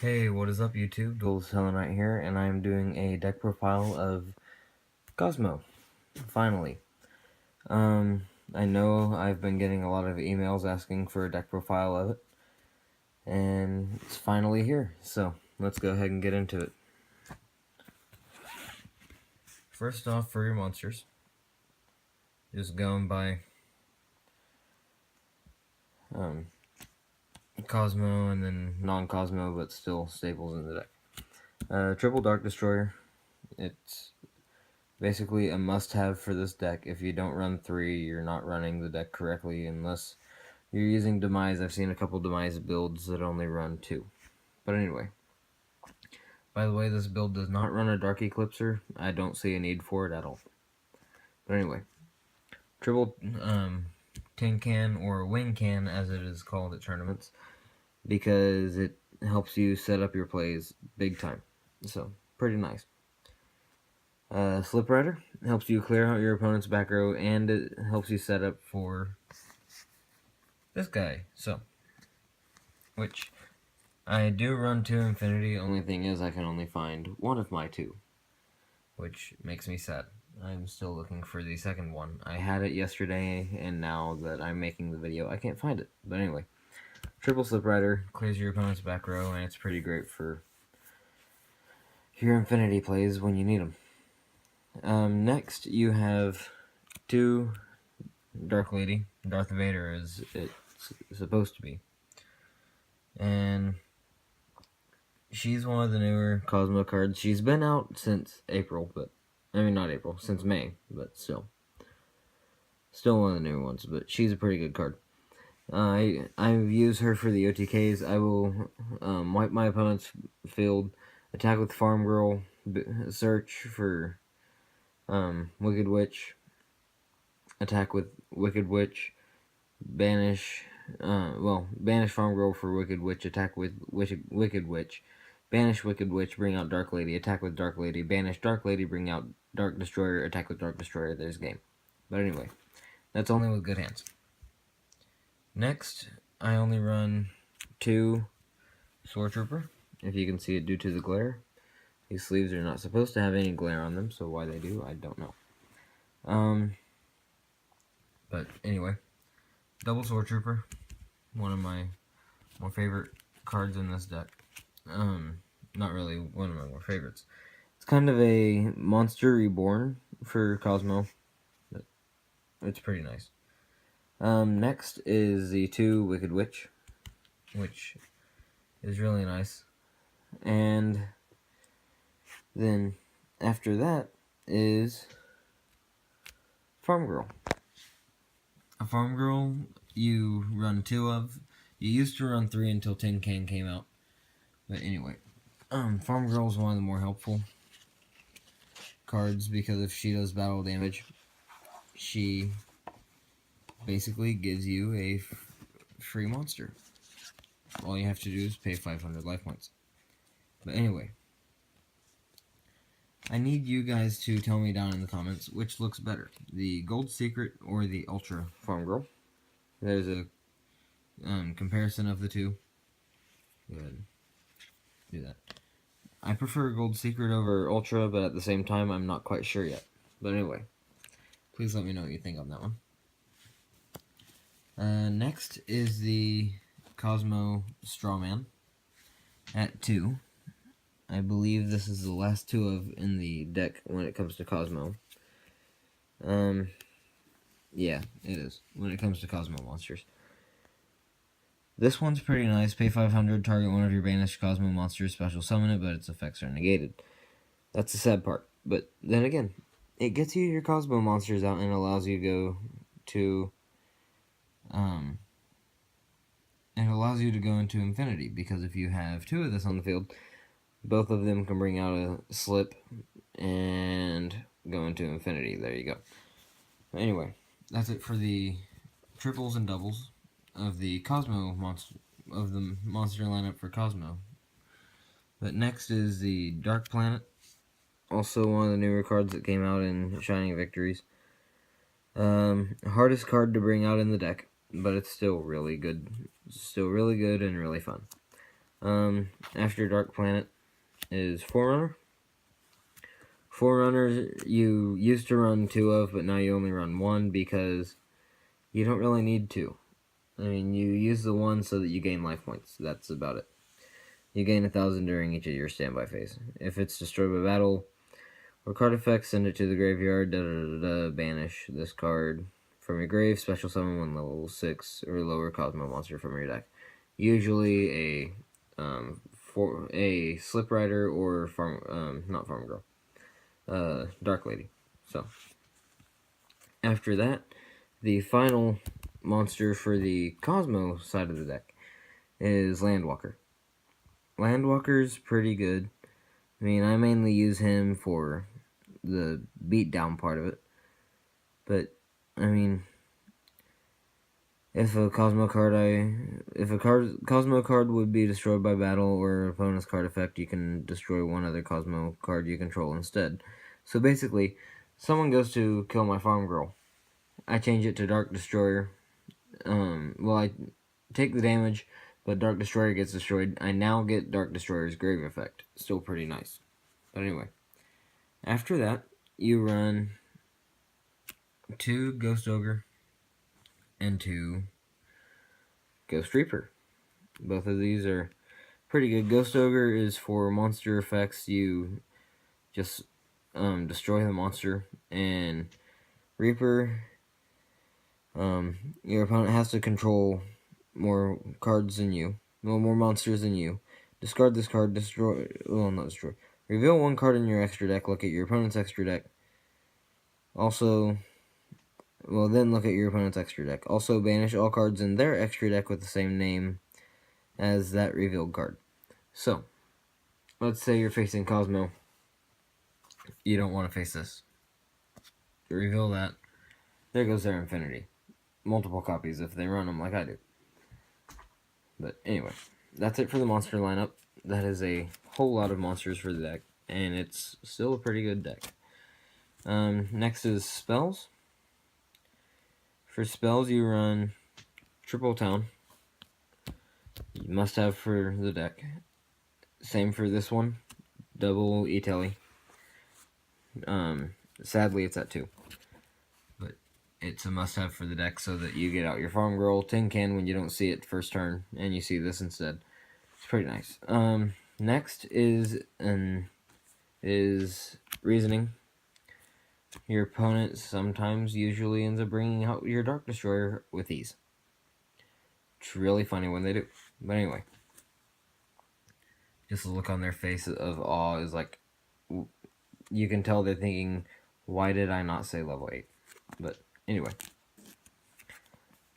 Hey, what is up YouTube? Selenite here, and I'm doing a deck profile of Kozmo, finally. I know I've been getting a lot of emails asking for a deck profile of it, and it's finally here, so let's go ahead and get into it. First off, for your monsters, just going by Kozmo and then non-Kozmo, but still staples in the deck. Triple Dark Destroyer, it's basically a must-have for this deck. If you don't run 3, you're not running the deck correctly unless you're using Demise. I've seen a couple Demise builds that only run 2. But anyway. By the way, this build does not run a Dark Eclipser. I don't see a need for it at all. But anyway. Triple Tin Can, or Wing Can as it is called at tournaments, because it helps you set up your plays big time. So, pretty nice. Slip Rider helps you clear out your opponent's back row, and it helps you set up for this guy. So, which I do run to infinity. Only thing is, I can only find one of my 2, which makes me sad. I'm still looking for the second one. I had it yesterday, and now that I'm making the video, I can't find it. But anyway, Triple Slip Rider clears your opponent's back row, and it's pretty great for your infinity plays when you need them. Next, you have 2 Dark Lady. Darth Vader as it's supposed to be. And she's one of the newer Kozmo cards. She's been out since April, but not April, since May, but still one of the newer ones. But she's a pretty good card. I use her for the OTKs. I will wipe my opponent's field, attack with Farm Girl, search for Wicked Witch, attack with Wicked Witch, banish Farm Girl for Wicked Witch, attack with Wicked Witch, banish Wicked Witch, bring out Dark Lady, attack with Dark Lady, banish Dark Lady, bring out Dark Destroyer, attack with Dark Destroyer. There's game. But anyway, that's only with good hands. Next, I only run 2 Sword Trooper, if you can see it due to the glare. These sleeves are not supposed to have any glare on them, so why they do, I don't know. But anyway, Double Sword Trooper, one of my more favorite cards in this deck. Not really one of my more favorites. It's kind of a monster reborn for Kozmo, but it's pretty nice. Next is the 2 Wicked Witch, which is really nice. And then after that is Farm Girl. A Farm Girl you run 2 of. You used to run 3 until Tin Can came out. But anyway, Farm Girl is one of the more helpful cards because if she does battle damage, she basically gives you a free monster. All you have to do is pay 500 life points. But anyway, I need you guys to tell me down in the comments which looks better, the Gold Secret or the Ultra Farm Girl. There's a comparison of the 2. Go ahead, do that. I prefer Gold Secret over Ultra, but at the same time, I'm not quite sure yet. But anyway, please let me know what you think on that one. Next is the Kozmo Strawman at 2. I believe this is the last 2 in the deck when it comes to Kozmo. Yeah, it is, when it comes to Kozmo monsters. This one's pretty nice. Pay 500, target one of your banished Kozmo monsters, special summon it, but its effects are negated. That's the sad part. But then again, it gets you your Kozmo monsters out and allows you to go to into infinity, because if you have 2 of this on the field, both of them can bring out a slip and go into infinity. There you go. Anyway, that's it for the triples and doubles of the Kozmo monster, of the monster lineup for Kozmo. But next is the Dark Planet, also one of the newer cards that came out in Shining Victories. Hardest card to bring out in the deck, but it's still really good. Still really good and really fun. After Dark Planet is Forerunner. Forerunners you used to run 2 of, but now you only run 1 because you don't really need 2. I mean, you use the 1 so that you gain life points. That's about it. You gain 1,000 during each of your standby phase. If it's destroyed by battle or card effect, send it to the graveyard. Banish this card from your grave. Special summon 1 level 6 or lower Kozmo monster from your deck. Usually a Slip Rider or not Farm Girl, Dark Lady. So after that, the final monster for the Kozmo side of the deck is Landwalker. Landwalker's pretty good. I mean, I mainly use him for the beatdown part of it. But, I mean, if a Kozmo card would be destroyed by battle or opponent's card effect, you can destroy one other Kozmo card you control instead. So basically, someone goes to kill my farm girl. I change it to Dark Destroyer. I take the damage, but Dark Destroyer gets destroyed. I now get Dark Destroyer's grave effect. Still pretty nice. But anyway, after that, you run 2 Ghost Ogre and 2 Ghost Reaper. Both of these are pretty good. Ghost Ogre is for monster effects. You just destroy the monster. And Reaper, your opponent has to control more cards than you. No more monsters than you. Discard this card. Not destroy. Reveal 1 card in your extra deck. Look at your opponent's extra deck. Then look at your opponent's extra deck. Also, banish all cards in their extra deck with the same name as that revealed card. So, let's say you're facing Kozmo. You don't want to face this. Reveal that. There goes their Infinity. Multiple copies if they run them like I do. But anyway, that's it for the monster lineup. That is a whole lot of monsters for the deck, and it's still a pretty good deck. Next is spells. For spells, you run Triple Town. You must have for the deck. Same for this one. Double E-Telly. Sadly, it's at 2. But it's a must-have for the deck so that you get out your Farm Girl Tin Can when you don't see it first turn, and you see this instead. It's pretty nice. Next is Reasoning. Your opponent usually ends up bringing out your Dark Destroyer with ease. It's really funny when they do. But anyway, just the look on their face of awe is like, you can tell they're thinking, why did I not say level 8? But anyway.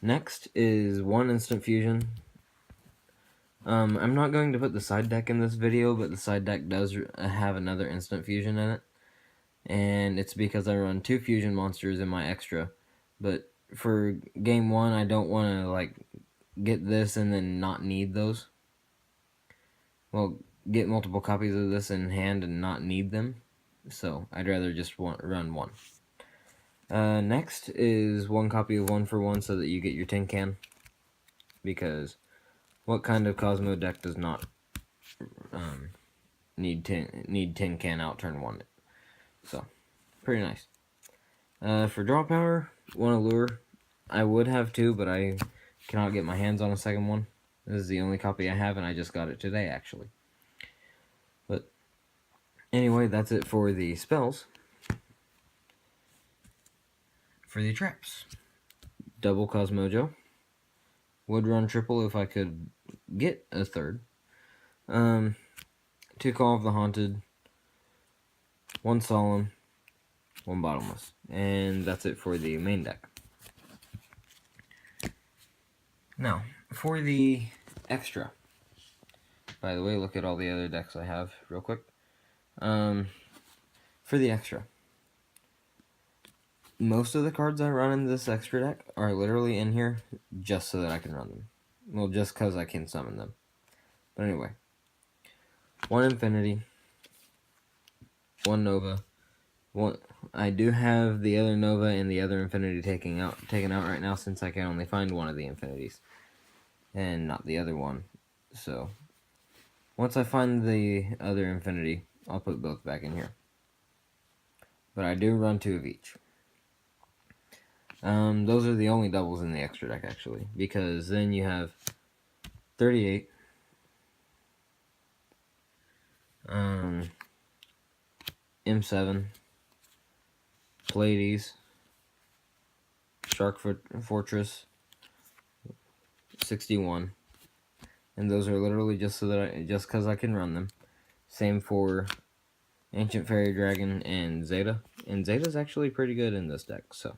Next is 1 Instant Fusion. I'm not going to put the side deck in this video, but the side deck does have another Instant Fusion in it. And it's because I run 2 fusion monsters in my extra. But for game 1, I don't want to get this and then not need those. Well, get multiple copies of this in hand and not need them. So I'd rather just run 1. Next is 1 copy of 1 for 1 so that you get your tin can. Because what kind of Kozmo deck does not need tin can out turn 1? So, pretty nice. For draw power, 1 Allure. I would have 2, but I cannot get my hands on a second one. This is the only copy I have, and I just got it today, actually. But, anyway, that's it for the spells. For the traps, double Cosmojo. Would run triple if I could get a third. 2 Call of the Haunted, 1 Solemn, 1 Bottomless. And that's it for the main deck. Now, for the extra. By the way, look at all the other decks I have real quick. For the extra. Most of the cards I run in this extra deck are literally in here just so that I can run them. Well, just because I can summon them. But anyway. 1 Infinity. 1 Nova. I do have the other Nova and the other Infinity taken out right now since I can only find one of the Infinities. And not the other one. So, Once I find the other infinity, I'll put both back in here. But I do run 2 of each. Those are the only doubles in the extra deck, actually, because then you have 38, M7, Pleiades, Shark Fortress, 61, and those are literally just so that just because I can run them. Same for Ancient Fairy Dragon and Zeta, and Zeta's actually pretty good in this deck, so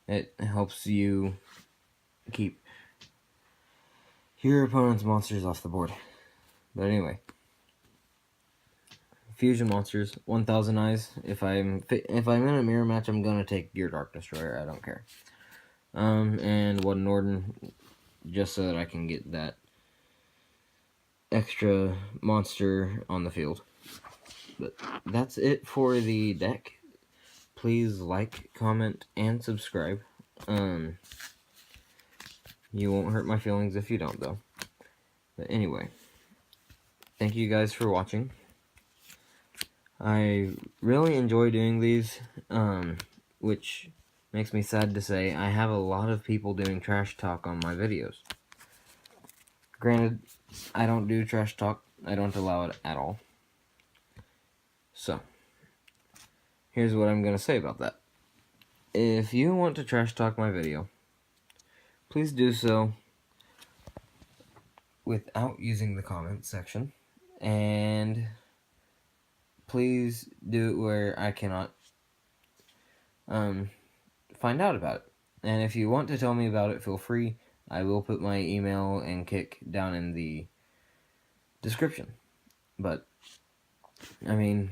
it helps you keep your opponent's monsters off the board. But anyway, fusion monsters, 1,000 eyes. If I'm in a mirror match, I'm gonna take your Dark Destroyer. I don't care. And 1 Norden, just so that I can get that extra monster on the field. But that's it for the deck. Please like, comment, and subscribe. You won't hurt my feelings if you don't, though. But anyway, thank you guys for watching. I really enjoy doing these, which makes me sad to say I have a lot of people doing trash talk on my videos. Granted, I don't do trash talk. I don't allow it at all. So, here's what I'm going to say about that. If you want to trash talk my video, please do so without using the comment section. And please do it where I cannot find out about it. And if you want to tell me about it, feel free. I will put my email and kick down in the description. But I mean,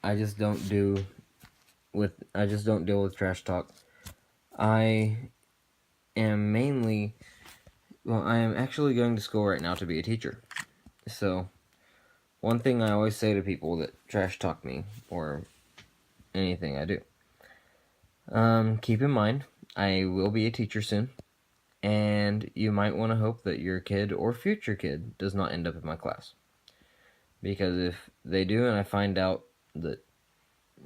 I just don't deal with trash talk. I am actually going to school right now to be a teacher. So, one thing I always say to people that trash talk me or anything I do, keep in mind, I will be a teacher soon, and you might want to hope that your kid or future kid does not end up in my class. Because if they do and I find out that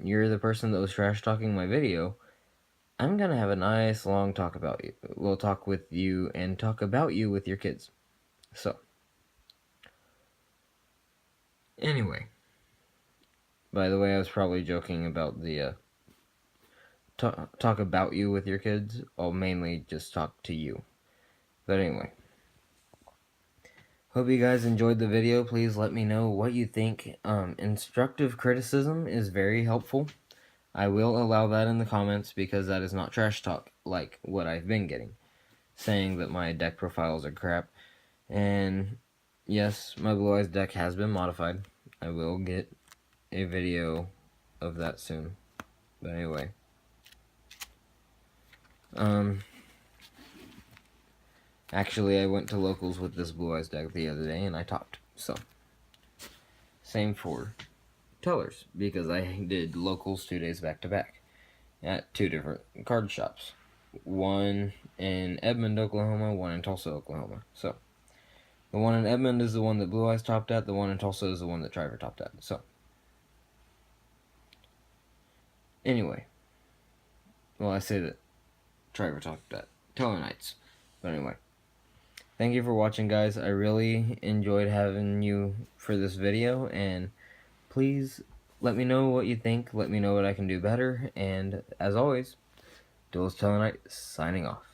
you're the person that was trash talking my video, I'm going to have a nice long talk about you. We'll talk with you and talk about you with your kids. So, anyway, by the way, I was probably joking about the talk about you with your kids. I'll mainly just talk to you. But anyway, hope you guys enjoyed the video. Please let me know what you think. Instructive criticism is very helpful. I will allow that in the comments because that is not trash talk like what I've been getting, saying that my deck profiles are crap. And yes, my Blue Eyes deck has been modified. I will get a video of that soon. But anyway, actually I went to locals with this Blue Eyes deck the other day and I topped. So, same for Tellers, because I did locals 2 days back to back at 2 different card shops. One in Edmond, Oklahoma, one in Tulsa, Oklahoma. So, the one in Edmond is the one that Blue Eyes topped at, the one in Tulsa is the one that Triver topped at. So, anyway. Well, I say that Triver topped at Teller Knights. But anyway. Thank you for watching, guys. I really enjoyed having you for this video, and please let me know what you think. Let me know what I can do better. And as always, Duelist Teller Knight signing off.